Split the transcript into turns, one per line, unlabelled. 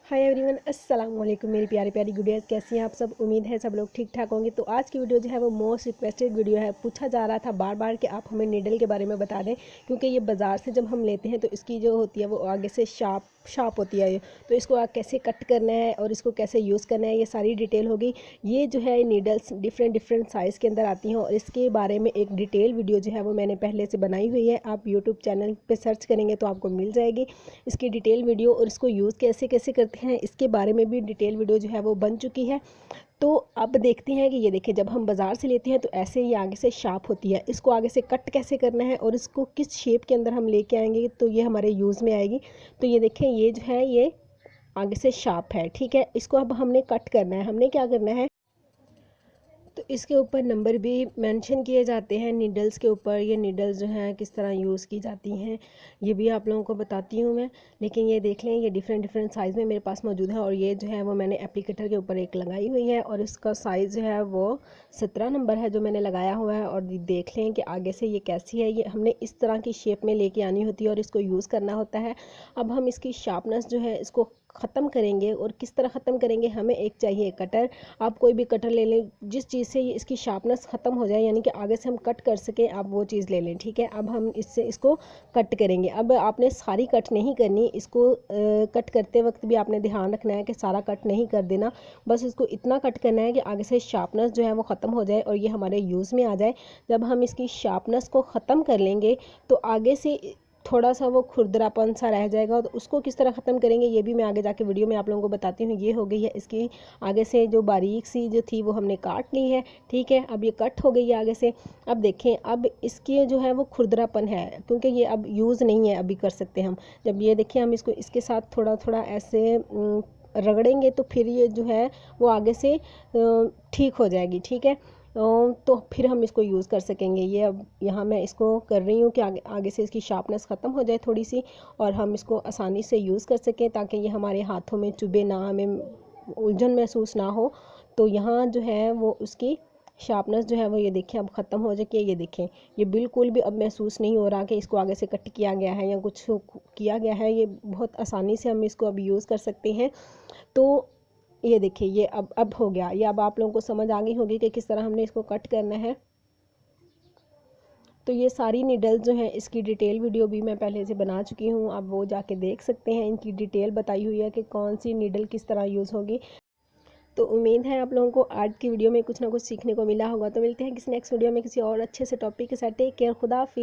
Hi everyone, अस्सलाम वालेकुम मेरी प्यारी प्यारी गुड़ियाज़। कैसी हैं आप सब? उम्मीद है सब लोग ठीक ठाक होंगे। तो आज की वीडियो जो है वो मोस्ट रिक्वेस्टेड वीडियो है। पूछा जा रहा था बार बार कि आप हमें नीडल के बारे में बता दें, क्योंकि ये बाज़ार से जब हम लेते हैं तो इसकी जो होती है वो आगे से शार्प होती है। तो इसको कैसे कट करना है और इसको कैसे यूज़ करना है, ये सारी डिटेल होगी। ये जो है नीडल्स डिफरेंट डिफरेंट साइज़ के अंदर आती हैं और इसके बारे में एक डिटेल वीडियो जो है वो मैंने पहले से बनाई हुई है। आप यूट्यूब चैनल पर सर्च करेंगे तो आपको मिल जाएगी इसकी डिटेल वीडियो, और इसको यूज़ कैसे कैसे करते हैं इसके बारे में भी डिटेल वीडियो जो है वो बन चुकी है। तो अब देखते हैं कि ये देखिए, जब हम बाज़ार से लेते हैं तो ऐसे ही आगे से शार्प होती है। इसको आगे से कट कैसे करना है और इसको किस शेप के अंदर हम लेके आएंगे तो ये हमारे यूज़ में आएगी। तो ये देखें, ये जो है ये आगे से शार्प है, ठीक है। इसको अब हमने कट करना है। हमने क्या करना है, तो इसके ऊपर नंबर भी मेंशन किए जाते हैं नीडल्स के ऊपर। ये नीडल्स जो हैं किस तरह यूज़ की जाती हैं ये भी आप लोगों को बताती हूँ मैं। लेकिन ये देख लें, ये डिफरेंट डिफरेंट साइज़ में मेरे पास मौजूद है और ये जो है वो मैंने एप्लीकेटर के ऊपर एक लगाई हुई है और इसका साइज़ जो है वो 17 नंबर है जो मैंने लगाया हुआ है। और देख लें कि आगे से ये कैसी है। ये हमने इस तरह की शेप में लेके आनी होती है और इसको यूज़ करना होता है। अब हम इसकी शार्पनेस जो है इसको ख़त्म करेंगे, और किस तरह ख़त्म करेंगे, हमें एक चाहिए कटर। आप कोई भी कटर ले लें जिस चीज़ से ये इसकी शार्पनेस ख़त्म हो जाए, यानी कि आगे से हम कट कर सकें, आप वो चीज़ ले लें, ठीक है। अब हम इससे इसको कट करेंगे। अब आपने सारी कट नहीं करनी, इसको कट करते वक्त भी आपने ध्यान रखना है कि सारा कट नहीं कर देना। बस इसको इतना कट करना है कि आगे से शार्पनेस जो है वो ख़त्म हो जाए और ये हमारे यूज़ में आ जाए। जब हम इसकी शार्पनेस को ख़त्म कर लेंगे तो आगे से थोड़ा सा वो खुरदरापन सा रह जाएगा। तो उसको किस तरह ख़त्म करेंगे ये भी मैं आगे जाके वीडियो में आप लोगों को बताती हूँ। ये हो गई है इसकी आगे से जो बारीक सी जो थी वो हमने काट ली है, ठीक है। अब ये कट हो गई है आगे से। अब देखें, अब इसकी जो है वो खुरदरापन है, क्योंकि ये अब यूज़ नहीं है, अभी कर सकते हम। जब ये देखिए हम इसको इसके साथ थोड़ा थोड़ा ऐसे रगड़ेंगे तो फिर ये जो है वो आगे से ठीक हो जाएगी, ठीक है। तो फिर हम इसको यूज़ कर सकेंगे। ये अब यहाँ मैं इसको कर रही हूँ कि आगे से इसकी शार्पनेस ख़त्म हो जाए थोड़ी सी, और हम इसको आसानी से यूज़ कर सकें ताकि ये हमारे हाथों में चुभे ना, हमें उलझन महसूस ना हो। तो यहाँ जो है वो उसकी शार्पनेस जो है वो ये देखें अब ख़त्म हो चुकी है। ये देखें, ये बिल्कुल भी अब महसूस नहीं हो रहा कि इसको आगे से कट किया गया है या कुछ किया गया है। ये बहुत आसानी से हम इसको अब यूज़ कर सकते हैं। तो ये देखिए, ये अब हो गया। ये अब आप लोगों को समझ आ गई होगी कि किस तरह हमने इसको कट करना है। तो ये सारी नीडल्स जो हैं इसकी डिटेल वीडियो भी मैं पहले से बना चुकी हूँ, आप वो जाके देख सकते हैं। इनकी डिटेल बताई हुई है कि कौन सी नीडल किस तरह यूज़ होगी। तो उम्मीद है आप लोगों को आज की वीडियो में कुछ ना कुछ सीखने को मिला होगा। तो मिलते हैं किसी नेक्स्ट वीडियो में किसी और अच्छे से टॉपिक के साथ। टेक केयर, खुदा हाफिज़।